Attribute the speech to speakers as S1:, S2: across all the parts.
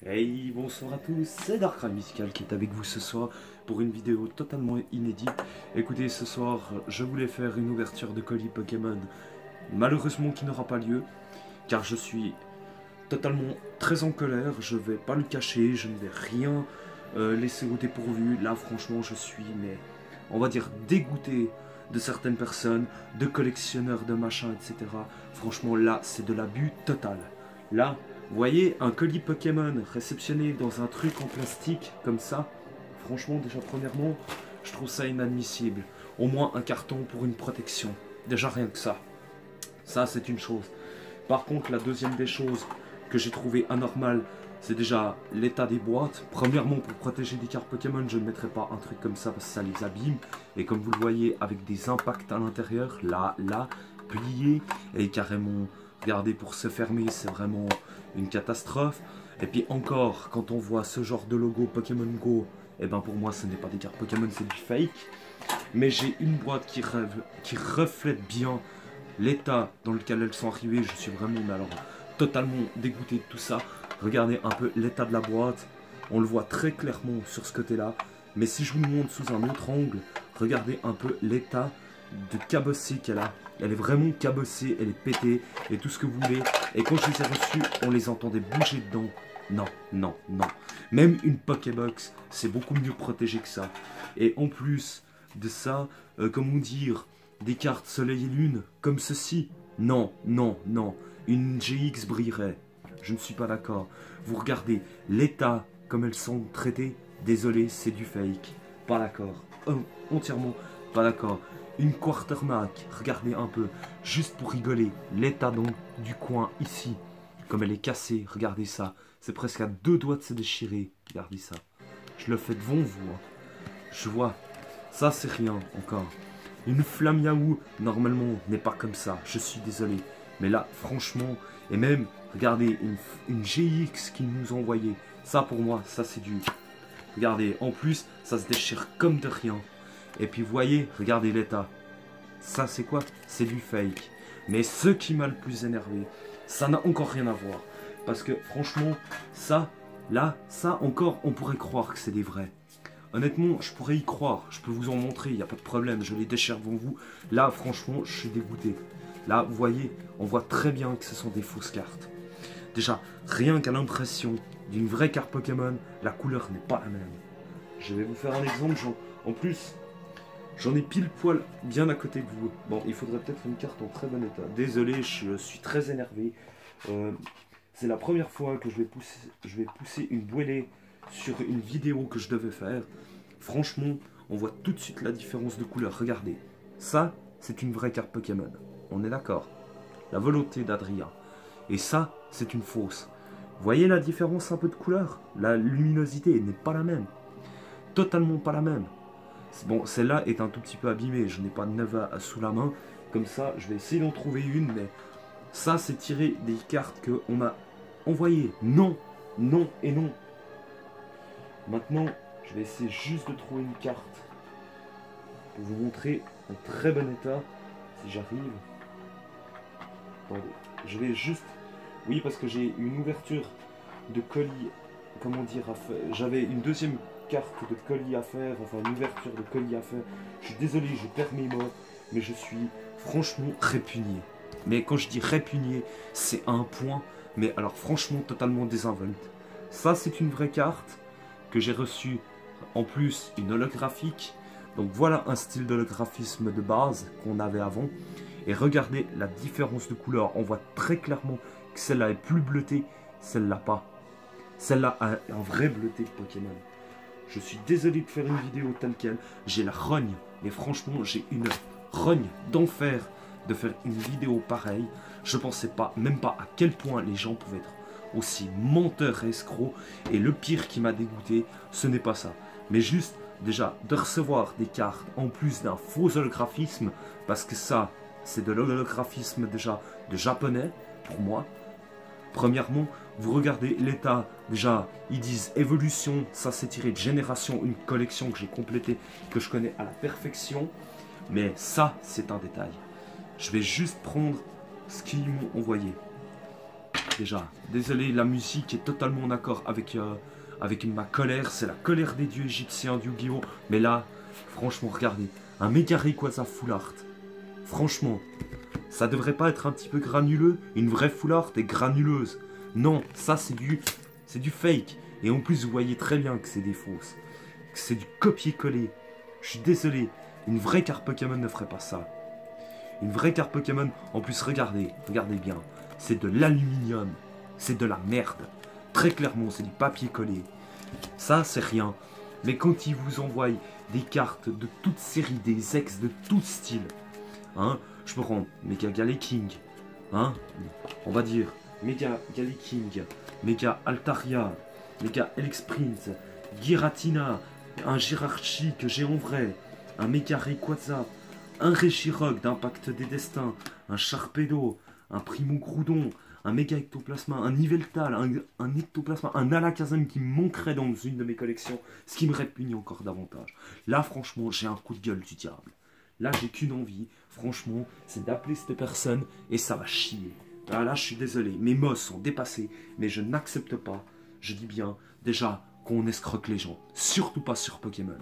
S1: Hey, bonsoir à tous, c'est Darkrai Mystical qui est avec vous ce soir pour une vidéo totalement inédite. Écoutez, ce soir, je voulais faire une ouverture de colis Pokémon, malheureusement qui n'aura pas lieu, car je suis totalement très en colère, je vais pas le cacher, je ne vais rien laisser au dépourvu. Là, franchement, je suis, mais on va dire, dégoûté de certaines personnes, de collectionneurs de machins, etc. Franchement, là, c'est de l'abus total. Là, vous voyez, un colis Pokémon réceptionné dans un truc en plastique, comme ça, franchement, déjà, premièrement, je trouve ça inadmissible. Au moins un carton pour une protection. Déjà, rien que ça. Ça, c'est une chose. Par contre, la deuxième des choses que j'ai trouvé anormale, c'est déjà l'état des boîtes. Premièrement, pour protéger des cartes Pokémon, je ne mettrai pas un truc comme ça parce que ça les abîme. Et comme vous le voyez, avec des impacts à l'intérieur, là, plié, et carrément, regardez, pour se fermer, c'est vraiment une catastrophe. Et puis encore, quand on voit ce genre de logo Pokémon Go, et ben pour moi, ce n'est pas des cartes Pokémon, c'est du fake. Mais j'ai une boîte qui reflète bien l'état dans lequel elles sont arrivées. Je suis vraiment, mais alors, totalement dégoûté de tout ça. Regardez un peu l'état de la boîte. On le voit très clairement sur ce côté-là. Mais si je vous le montre sous un autre angle, regardez un peu l'état de cabossé qu'elle a. Elle est vraiment cabossée, elle est pétée et tout ce que vous voulez. Et quand je les ai reçus, on les entendait bouger dedans. Non, non, non. Même une Pokébox, c'est beaucoup mieux protégé que ça. Et en plus de ça, comment dire, des cartes Soleil et Lune, comme ceci. Non, non, non. Une GX brillerait. Je ne suis pas d'accord. Vous regardez l'état, comme elles sont traitées. Désolé, c'est du fake. Pas d'accord. Entièrement pas d'accord. Une Quartermac, regardez un peu, juste pour rigoler, l'état donc du coin ici, comme elle est cassée, regardez ça, c'est presque à 2 doigts de se déchirer, regardez ça. Je le fais devant vous, hein. Je vois, ça c'est rien encore. Une Flamme Yahoo, normalement, n'est pas comme ça, je suis désolé. Mais là, franchement, et même, regardez, une GX qu'ils nous ont envoyé, ça pour moi, ça c'est du... Regardez, en plus, ça se déchire comme de rien. Et puis vous voyez, regardez l'état. Ça c'est quoi? C'est du fake. Mais ce qui m'a le plus énervé, ça n'a encore rien à voir. Parce que franchement, ça, là, ça encore, on pourrait croire que c'est des vrais. Honnêtement, je pourrais y croire. Je peux vous en montrer, il n'y a pas de problème. Je les déchire devant vous. Là, franchement, je suis dégoûté. Là, vous voyez, on voit très bien que ce sont des fausses cartes. Déjà, rien qu'à l'impression d'une vraie carte Pokémon, la couleur n'est pas la même. Je vais vous faire un exemple, en plus... J'en ai pile poil bien à côté de vous. Bon, il faudrait peut-être une carte en très bon état. Désolé, je suis très énervé. C'est la première fois que je vais pousser une bouellée sur une vidéo que je devais faire. Franchement, on voit tout de suite la différence de couleur. Regardez, ça, c'est une vraie carte Pokémon. On est d'accord. La volonté d'Adrien. Et ça, c'est une fausse. Voyez la différence un peu de couleur? La luminosité n'est pas la même. Totalement pas la même. Bon, celle-là est un tout petit peu abîmée, je n'ai pas de Neva sous la main, comme ça, je vais essayer d'en trouver une, mais ça, c'est tiré des cartes qu'on m'a envoyées. Non, non et non. Maintenant, je vais essayer juste de trouver une carte pour vous montrer en très bon état, si j'arrive. Attendez, je vais juste... Oui, parce que j'ai une ouverture de colis, comment dire, j'avais une deuxième carte de colis à faire, enfin une ouverture de colis à faire. Je suis désolé, je perds mes mots, mais je suis franchement répugné. Mais quand je dis répugné, c'est un point, mais alors franchement totalement désinvolte. Ça c'est une vraie carte que j'ai reçue, en plus une holographique. Donc voilà un style d'holographisme de base qu'on avait avant. Et regardez la différence de couleur, on voit très clairement que celle-là est plus bleutée, celle-là pas. Celle-là a un vrai bleuté de Pokémon. Je suis désolé de faire une vidéo telle qu'elle. J'ai la rogne. Et franchement, j'ai une rogne d'enfer de faire une vidéo pareille. Je pensais pas, même pas à quel point les gens pouvaient être aussi menteurs et escrocs. Et le pire qui m'a dégoûté, ce n'est pas ça. Mais juste, déjà, de recevoir des cartes en plus d'un faux holographisme. Parce que ça, c'est de l'holographisme déjà de japonais, pour moi. Premièrement, vous regardez l'état, déjà, ils disent évolution, ça c'est tiré de Génération, une collection que j'ai complétée, que je connais à la perfection, mais ça c'est un détail. Je vais juste prendre ce qu'ils m'ont envoyé. déjà. Désolé, la musique est totalement en accord avec ma colère. C'est la colère des dieux égyptiens du Yu-Gi-Oh! Mais là, franchement, regardez. Un méga Rayquaza full art. Franchement, ça devrait pas être un petit peu granuleux? Une vraie full art est granuleuse. Non, ça c'est du fake. Et en plus, vous voyez très bien que c'est des fausses. Que c'est du copier-coller. Je suis désolé. Une vraie carte Pokémon ne ferait pas ça. Une vraie carte Pokémon, en plus, regardez bien. C'est de l'aluminium. C'est de la merde. Très clairement, c'est du papier collé. Ça, c'est rien. Mais quand ils vous envoient des cartes de toute série, des ex de tout style, hein, je peux prendre Mega King, hein, on va dire Mega King, Mega Altaria, Mega Elexprint, Giratina, un Girarchi que j'ai en vrai, un Mega Rayquaza, un Reshirock d'Impact des Destins, un Sharpedo, un Primo Groudon, un Mega Ectoplasma, un Yveltal, un Ectoplasma, un Alakazam qui me manquerait dans une de mes collections, ce qui me répugne encore davantage. Là, franchement, j'ai un coup de gueule du diable. Là, j'ai qu'une envie, franchement, c'est d'appeler cette personne et ça va chier. Là, je suis désolé, mes mots sont dépassés, mais je n'accepte pas, je dis bien, déjà, qu'on escroque les gens. Surtout pas sur Pokémon.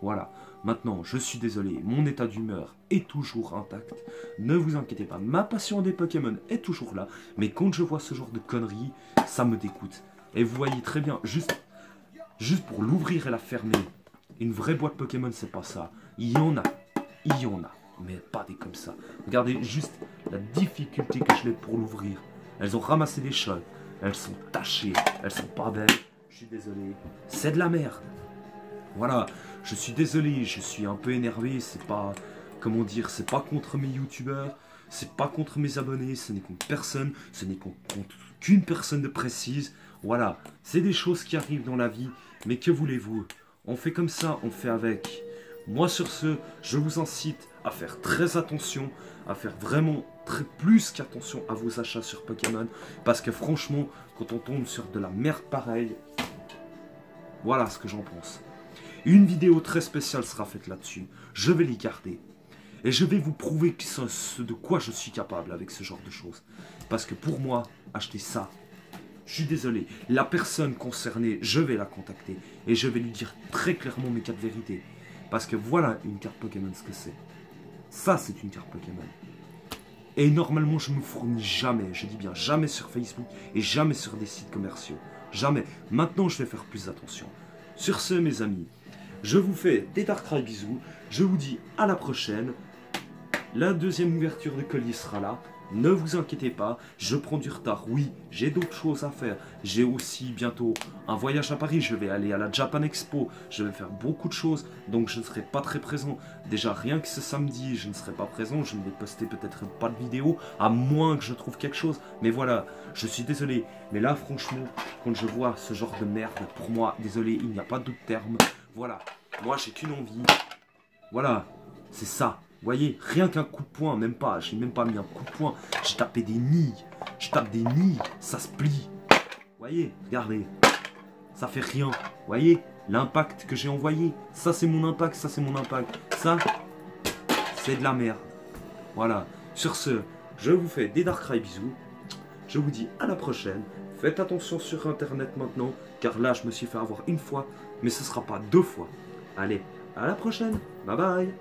S1: Voilà. Maintenant, je suis désolé, mon état d'humeur est toujours intact. Ne vous inquiétez pas, ma passion des Pokémon est toujours là. Mais quand je vois ce genre de conneries, ça me dégoûte. Et vous voyez très bien, juste pour l'ouvrir et la fermer, une vraie boîte Pokémon, c'est pas ça. Il y en a, mais pas des comme ça. Regardez juste la difficulté que je l'ai pour l'ouvrir. Elles ont ramassé des chocs, elles sont tachées, elles sont pas belles. Je suis désolé, c'est de la merde. Voilà, je suis désolé, je suis un peu énervé, c'est pas, comment dire, c'est pas contre mes youtubeurs, c'est pas contre mes abonnés, ce n'est contre personne, ce n'est contre qu'une personne de précise. Voilà, c'est des choses qui arrivent dans la vie, mais que voulez-vous? On fait comme ça, on fait avec. Moi sur ce, je vous incite à faire très attention, à faire vraiment plus qu'attention à vos achats sur Pokémon, parce que franchement, quand on tombe sur de la merde pareille, voilà ce que j'en pense. Une vidéo très spéciale sera faite là-dessus. Je vais les garder. Et je vais vous prouver ce de quoi je suis capable avec ce genre de choses. Parce que pour moi, acheter ça, je suis désolé. La personne concernée, je vais la contacter. Et je vais lui dire très clairement mes 4 vérités. Parce que voilà une carte Pokémon ce que c'est. Ça, c'est une carte Pokémon. Et normalement, je ne me fournis jamais, je dis bien jamais sur Facebook et jamais sur des sites commerciaux. Jamais. Maintenant, je vais faire plus attention. Sur ce, mes amis, je vous fais des Darkrai bisous. Je vous dis à la prochaine. La deuxième ouverture de colis sera là. Ne vous inquiétez pas, je prends du retard. Oui, j'ai d'autres choses à faire. J'ai aussi bientôt un voyage à Paris. Je vais aller à la Japan Expo. Je vais faire beaucoup de choses. Donc je ne serai pas très présent. Déjà, rien que ce samedi, je ne serai pas présent. Je ne vais poster peut-être pas de vidéo. À moins que je trouve quelque chose. Mais voilà, je suis désolé. Mais là, franchement, quand je vois ce genre de merde, pour moi, désolé, il n'y a pas d'autre terme. Voilà, moi j'ai qu'une envie. Voilà, c'est ça. Vous voyez, rien qu'un coup de poing, même pas, j'ai même pas mis un coup de poing. J'ai tapé des nids. Je tape des nids, ça se plie. Vous voyez, regardez. Ça fait rien. Vous voyez, l'impact que j'ai envoyé. Ça c'est mon impact, ça c'est mon impact. Ça, c'est de la merde. Voilà. Sur ce, je vous fais des Darkrai bisous. Je vous dis à la prochaine. Faites attention sur internet maintenant. Car là, je me suis fait avoir une fois. Mais ce sera pas 2 fois. Allez, à la prochaine. Bye bye.